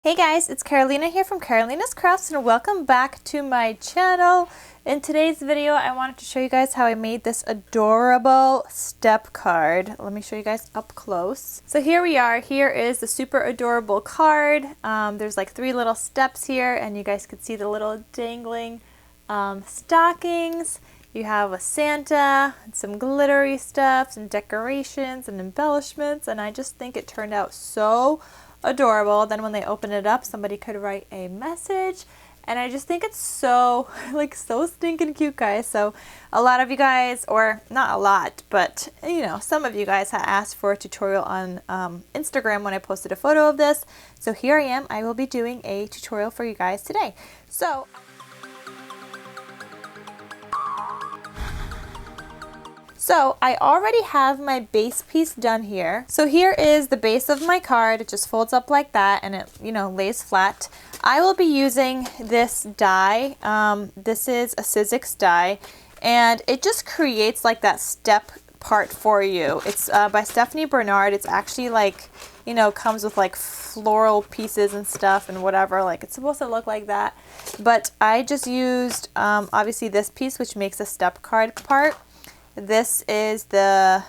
Hey guys, it's Carolina here from KarolinasKrafts and welcome back to my channel. In today's video, I wanted to show you guys how I made this adorable step card. Let me show you guys up close. So here we are. Here is the super adorable card. There's like 3 little steps here and you guys can see the little dangling stockings. You have a Santa and some glittery stuff, some decorations and embellishments, and I just think it turned out so adorable. Then when they open it up, somebody could write a message, and I just think it's so so stinking cute, guys. So a lot of you guys, or not a lot, but you know, some of you guys have asked for a tutorial on Instagram when I posted a photo of this. So here I am. I will be doing a tutorial for you guys today. So I already have my base piece done here. So here is the base of my card. It just folds up like that and it, you know, lays flat. I will be using this die. This is a sizzix die and it just creates like that step part for you. It's by Stephanie Bernard. It's actually like, you know, comes with like floral pieces and stuff and whatever. Like it's supposed to look like that. But I just used obviously this piece, which makes a step card part. This is the,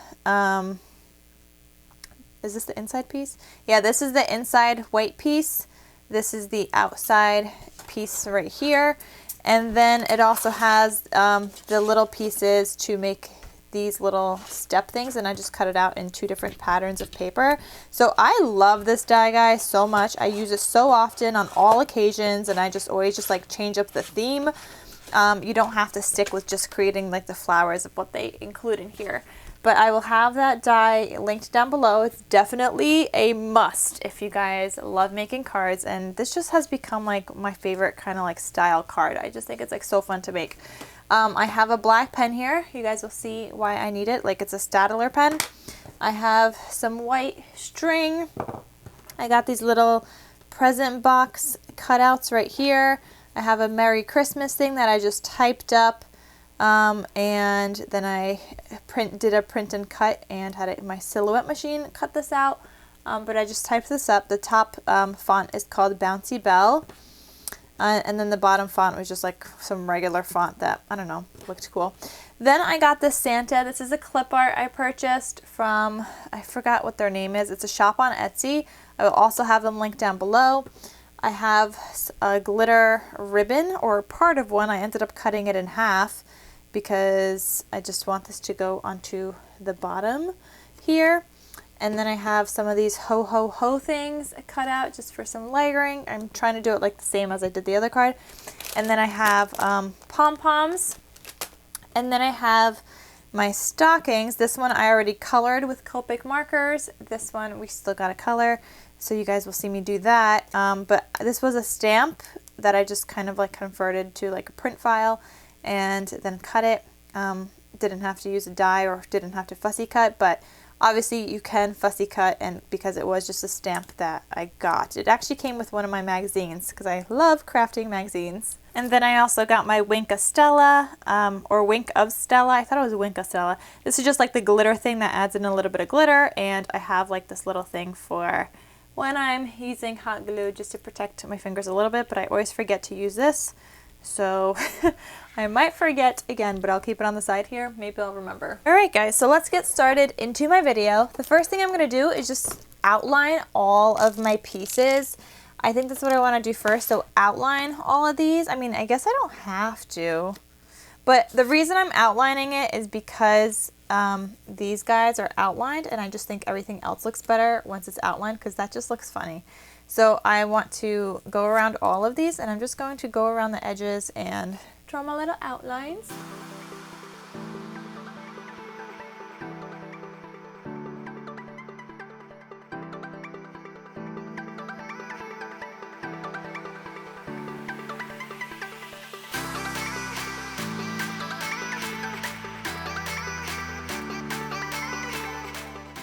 is this the inside piece? Yeah, this is the inside white piece. This is the outside piece right here. And then it also has the little pieces to make these little step things, and I just cut it out in 2 different patterns of paper. So I love this die, guys, so much. I use it so often on all occasions, and I just always just like change up the theme. You don't have to stick with just creating like the flowers of what they include in here. But I will have that die linked down below. It's definitely a must if you guys love making cards. And this just has become like my favorite kind of like style card. I just think it's like so fun to make. I have a black pen here. You guys will see why I need it. Like it's a Staedtler pen. I have some white string. I got these little present box cutouts right here. I have a Merry Christmas thing that I just typed up, and then I did a print and cut and had it in my Silhouette machine cut this out, but I just typed this up. The top font is called Bouncy Bell, and then the bottom font was just like some regular font that, I don't know, looked cool. Then I got this Santa. This is a clip art I purchased from, I forgot what their name is. It's a shop on Etsy. I will also have them linked down below. I have a glitter ribbon, or part of one. I ended up cutting it in half because I just want this to go onto the bottom here. And then I have some of these ho ho ho things cut out just for some layering. I'm trying to do it like the same as I did the other card. And then I have pom-poms. And then I have my stockings. This one I already colored with Copic markers. This one we still got to color. So you guys will see me do that. But this was a stamp that I just kind of like converted to like a print file and then cut it. Didn't have to use a die or didn't have to fussy cut, but obviously you can fussy cut, and because it was just a stamp that I got. It actually came with one of my magazines because I love crafting magazines. And then I also got my Wink of Stella, or Wink of Stella. I thought it was Wink of Stella. This is just like the glitter thing that adds in a little bit of glitter, and I have like this little thing for when I'm using hot glue just to protect my fingers a little bit, but I always forget to use this. So I might forget again, but I'll keep it on the side here. Maybe I'll remember. Alright guys, so let's get started into my video. The first thing I'm going to do is just outline all of my pieces. I think that's what I want to do first, so outline all of these. I mean, I guess I don't have to, but the reason I'm outlining it is because these guys are outlined and I just think everything else looks better once it's outlined because that just looks funny. So I want to go around all of these, and I'm just going to go around the edges and draw my little outlines.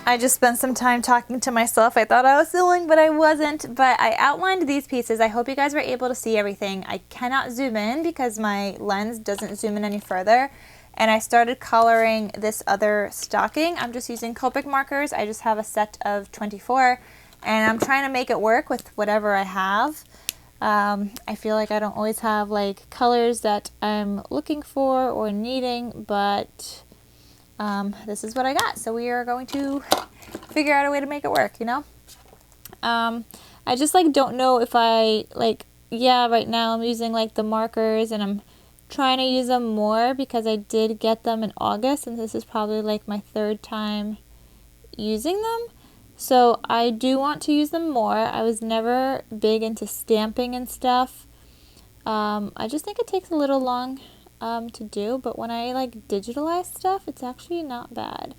I just spent some time talking to myself. I thought I was filming, but I wasn't. But I outlined these pieces. I hope you guys were able to see everything. I cannot zoom in because my lens doesn't zoom in any further. And I started coloring this other stocking. I'm just using Copic markers. I just have a set of 24. And I'm trying to make it work with whatever I have. I feel like I don't always have like colors that I'm looking for or needing, but this is what I got. So we are going to figure out a way to make it work, you know? I just like don't know if I like, yeah, right now I'm using like the markers and I'm trying to use them more because I did get them in August and this is probably like my 3rd time using them. So I do want to use them more. I was never big into stamping and stuff. I just think it takes a little long to do, but when I like digitalize stuff, it's actually not bad.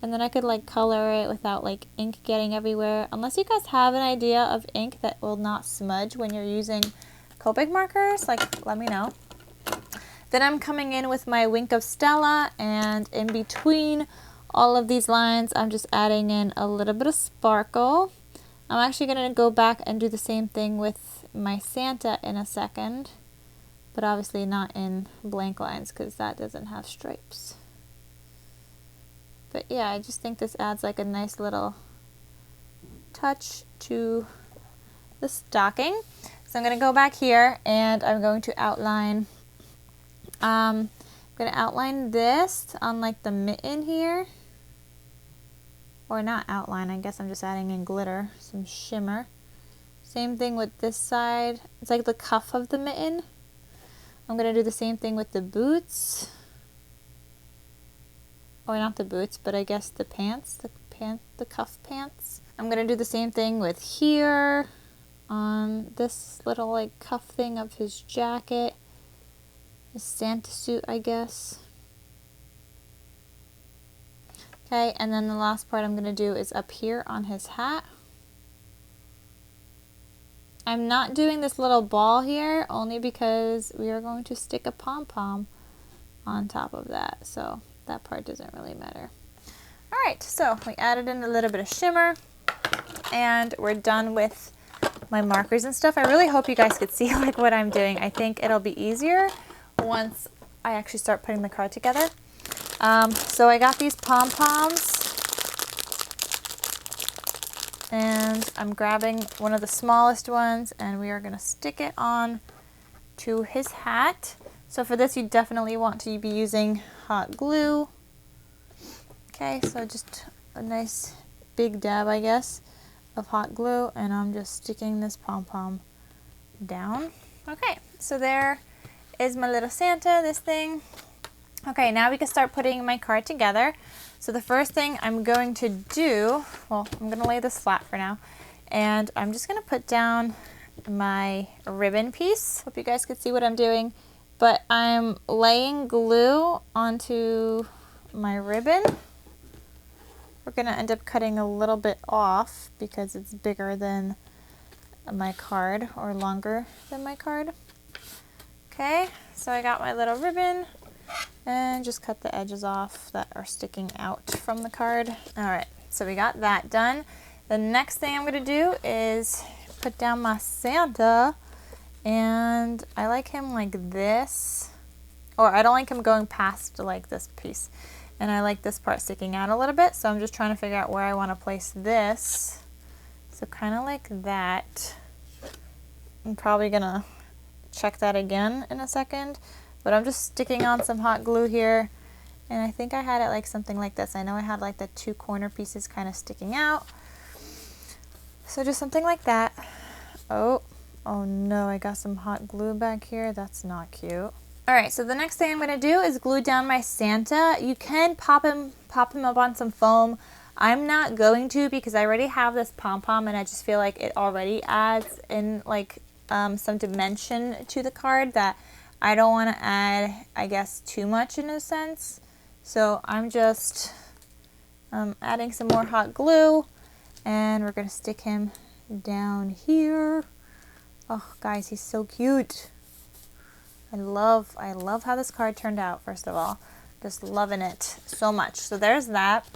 And then I could like color it without like ink getting everywhere. Unless you guys have an idea of ink that will not smudge when you're using Copic markers, like let me know. Then I'm coming in with my Wink of Stella, and in between all of these lines, I'm just adding in a little bit of sparkle. I'm actually going to go back and do the same thing with my Santa in a second, but obviously not in blank lines because that doesn't have stripes. But yeah, I just think this adds like a nice little touch to the stocking. So I'm going to go back here and I'm going to outline, I'm going to outline this on like the mitten here. Or not outline, I guess I'm just adding in glitter, some shimmer. Same thing with this side. It's like the cuff of the mitten. I'm going to do the same thing with the boots. Or not the boots, but I guess the pants, the cuff pants. I'm going to do the same thing with here on this little like cuff thing of his jacket. His Santa suit, I guess. Okay, and then the last part I'm going to do is up here on his hat. I'm not doing this little ball here only because we are going to stick a pom-pom on top of that, so that part doesn't really matter. Alright, so we added in a little bit of shimmer and we're done with my markers and stuff. I really hope you guys could see like what I'm doing. I think it'll be easier once I actually start putting the card together. So I got these pom-poms and I'm grabbing one of the smallest ones and we are going to stick it on to his hat. So for this you definitely want to be using hot glue. Okay, so just a nice big dab, I guess, of hot glue, and I'm just sticking this pom-pom down. Okay, so there is my little Santa, this thing. Okay, now we can start putting my card together. So the first thing I'm going to do, well, I'm going to lay this flat for now, and I'm just going to put down my ribbon piece. Hope you guys can see what I'm doing, but I'm laying glue onto my ribbon. We're going to end up cutting a little bit off because it's bigger than my card or longer than my card. Okay, so I got my little ribbon and just cut the edges off that are sticking out from the card. All right, so we got that done. The next thing I'm going to do is put down my Santa, and I like him like this, or I don't like him going past like this piece, and I like this part sticking out a little bit, so I'm just trying to figure out where I want to place this. So kind of like that. I'm probably gonna check that again in a second, but I'm just sticking on some hot glue here, and I think I had it like something like this. I know I had like the 2 corner pieces kind of sticking out, so just something like that. Oh no, I got some hot glue back here. That's not cute. Alright, so the next thing I'm going to do is glue down my Santa. You can pop him up on some foam. I'm not going to because I already have this pom-pom and I just feel like it already adds in like some dimension to the card that I don't want to add, I guess, too much in a sense. So I'm just adding some more hot glue, and we're going to stick him down here. Oh guys, he's so cute. I love how this card turned out, first of all. Just loving it so much. So there's that.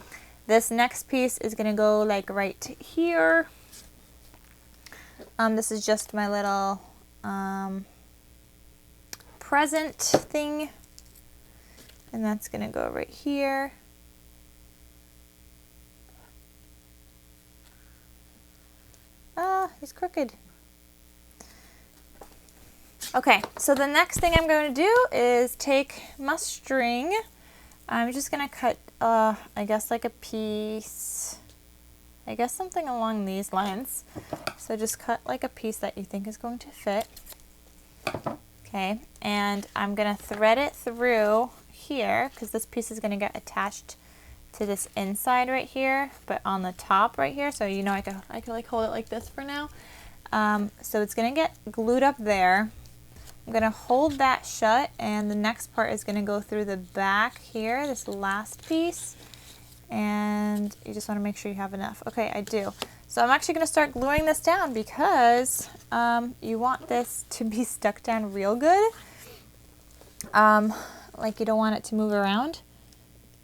This next piece is going to go like right here. This is just my little present thing. And that's going to go right here. Ah, he's crooked. Okay, so the next thing I'm going to do is take my string. I'm just going to cut, I guess like a piece, I guess something along these lines. So just cut like a piece that you think is going to fit. Okay, and I'm going to thread it through here because this piece is going to get attached to this inside right here, but on the top right here. So you know I can like hold it like this for now. So it's going to get glued up there. I'm going to hold that shut, and the next part is going to go through the back here, this last piece, and you just want to make sure you have enough. Okay, I do. So I'm actually going to start gluing this down because you want this to be stuck down real good. Like you don't want it to move around.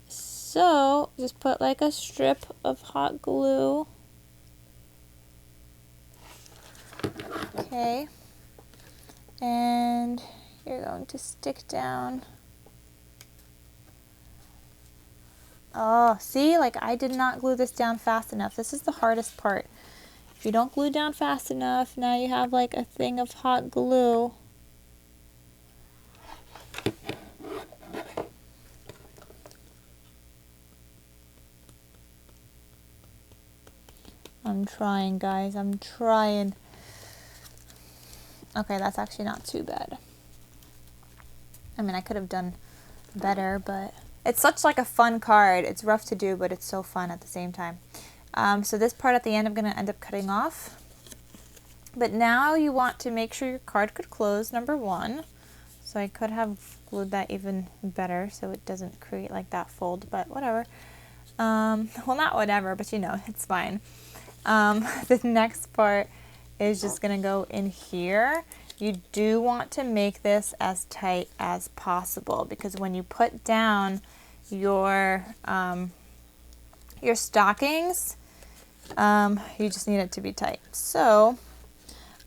So just put like a strip of hot glue. Okay. And you're going to stick down. Oh, see, like I did not glue this down fast enough. This is the hardest part. If you don't glue down fast enough, now you have like a thing of hot glue. I'm trying, guys. I'm trying. Okay, that's actually not too bad. I mean, I could have done better, but it's such like a fun card. It's rough to do, but it's so fun at the same time. So this part at the end I'm going to end up cutting off. But now you want to make sure your card could close, number one. So I could have glued that even better so it doesn't create like that fold, but whatever. Well, not whatever, but you know, it's fine. The next part is just going to go in here. You do want to make this as tight as possible because when you put down your stockings, you just need it to be tight. So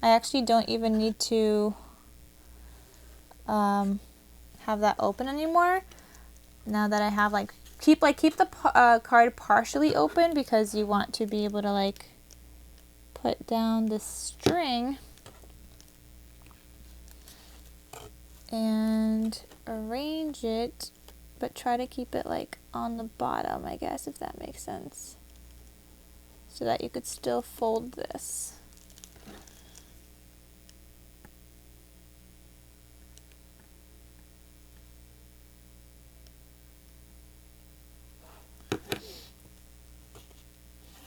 I actually don't even need to have that open anymore. Now that I have keep the card partially open because you want to be able to like put down the string and arrange it, but try to keep it like on the bottom, I guess, if that makes sense, so that you could still fold this.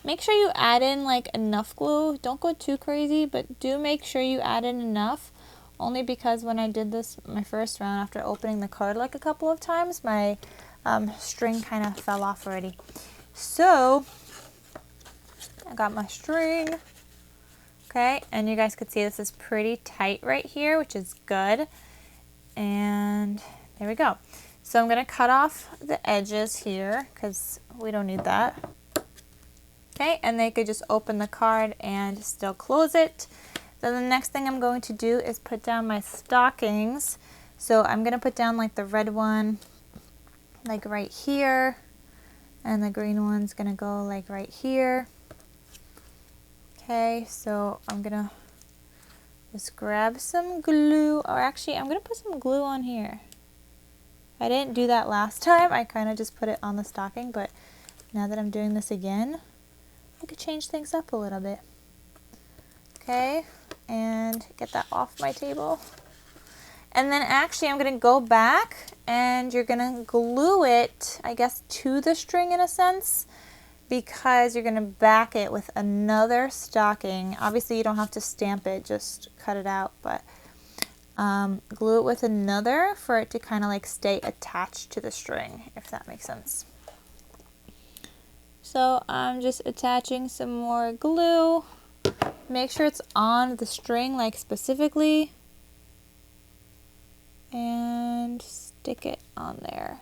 Make sure you add in like enough glue. Don't go too crazy, but do make sure you add in enough. Only because when I did this my first round, after opening the card like a couple of times, my string kind of fell off already. So I got my string. Okay, and you guys could see this is pretty tight right here, which is good. And there we go. So I'm going to cut off the edges here because we don't need that. Okay, and they could just open the card and still close it. Then the next thing I'm going to do is put down my stockings. So I'm going to put down like the red one like right here, and the green one's going to go like right here. Okay, so I'm going to just grab some glue, or actually I'm going to put some glue on here. I didn't do that last time. I kind of just put it on the stocking, but now that I'm doing this again, I could change things up a little bit. Okay, and get that off my table. And then actually I'm going to go back and you're going to glue it, I guess, to the string in a sense, because you're going to back it with another stocking. Obviously you don't have to stamp it, just cut it out, but glue it with another for it to kind of like stay attached to the string, if that makes sense. So I'm just attaching some more glue. Make sure it's on the string, like specifically, and stick it on there.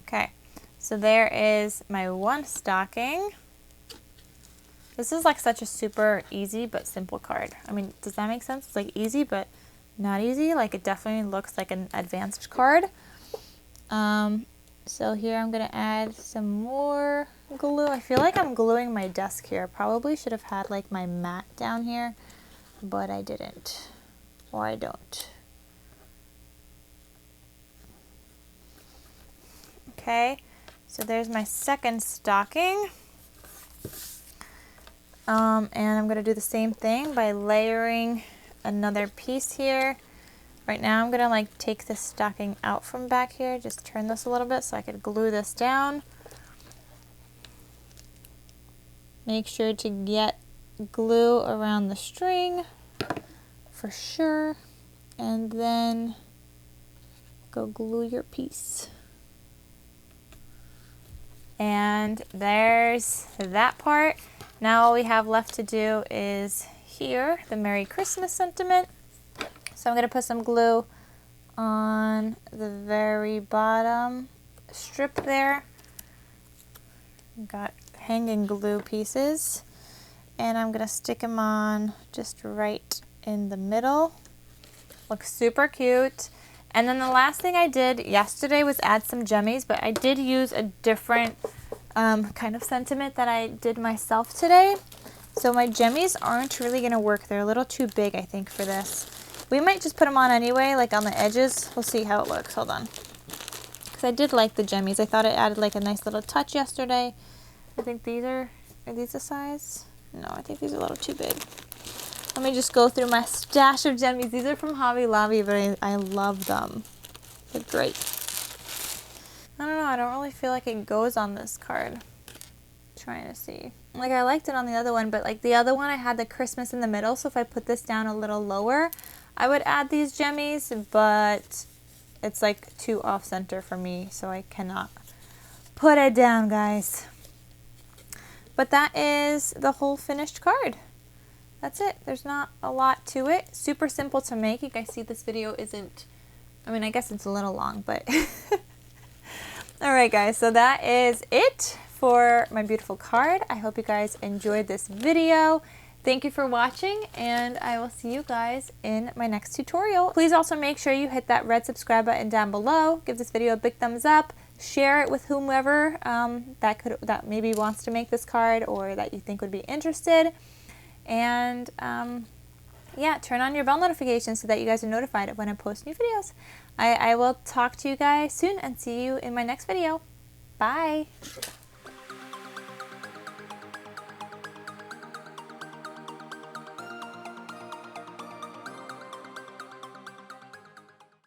Okay, so there is my one stocking. This is like such a super easy but simple card. I mean, does that make sense? It's like easy but not easy. Like it definitely looks like an advanced card. So here I'm going to add some more glue. I feel like I'm gluing my desk here. Probably should have had like my mat down here, but I didn't. Or I don't. Okay, so there's my second stocking. And I'm going to do the same thing by layering another piece here. Right now I'm going to like take this stocking out from back here, just turn this a little bit so I could glue this down. Make sure to get glue around the string for sure, and then go glue your piece. And there's that part. Now all we have left to do is here, the Merry Christmas sentiment. So I'm going to put some glue on the very bottom strip there. Got hanging glue pieces, and I'm going to stick them on just right in the middle. Looks super cute. And then the last thing I did yesterday was add some jemmies, but I did use a different kind of sentiment that I did myself today. So my jemmies aren't really going to work. They're a little too big, I think, for this. We might just put them on anyway, like on the edges. We'll see how it looks. Hold on. Because I did like the jemmies. I thought it added like a nice little touch yesterday. I think these are these the size? No, I think these are a little too big. Let me just go through my stash of jemmies. These are from Hobby Lobby, but I love them. They're great. I don't know. I don't really feel like it goes on this card. Trying to see. Like I liked it on the other one, but like the other one I had the Christmas in the middle, so if I put this down a little lower, I would add these jemmies, but it's like too off center for me, so I cannot put it down, guys. But that is the whole finished card. That's it. There's not a lot to it. Super simple to make. You guys see this video isn't, I mean, I guess it's a little long, but alright guys, so that is it for my beautiful card. I hope you guys enjoyed this video. Thank you for watching, and I will see you guys in my next tutorial. Please also make sure you hit that red subscribe button down below. Give this video a big thumbs up. Share it with whomever that maybe wants to make this card or that you think would be interested. And yeah, turn on your bell notifications so that you guys are notified of when I post new videos. I will talk to you guys soon and see you in my next video. Bye!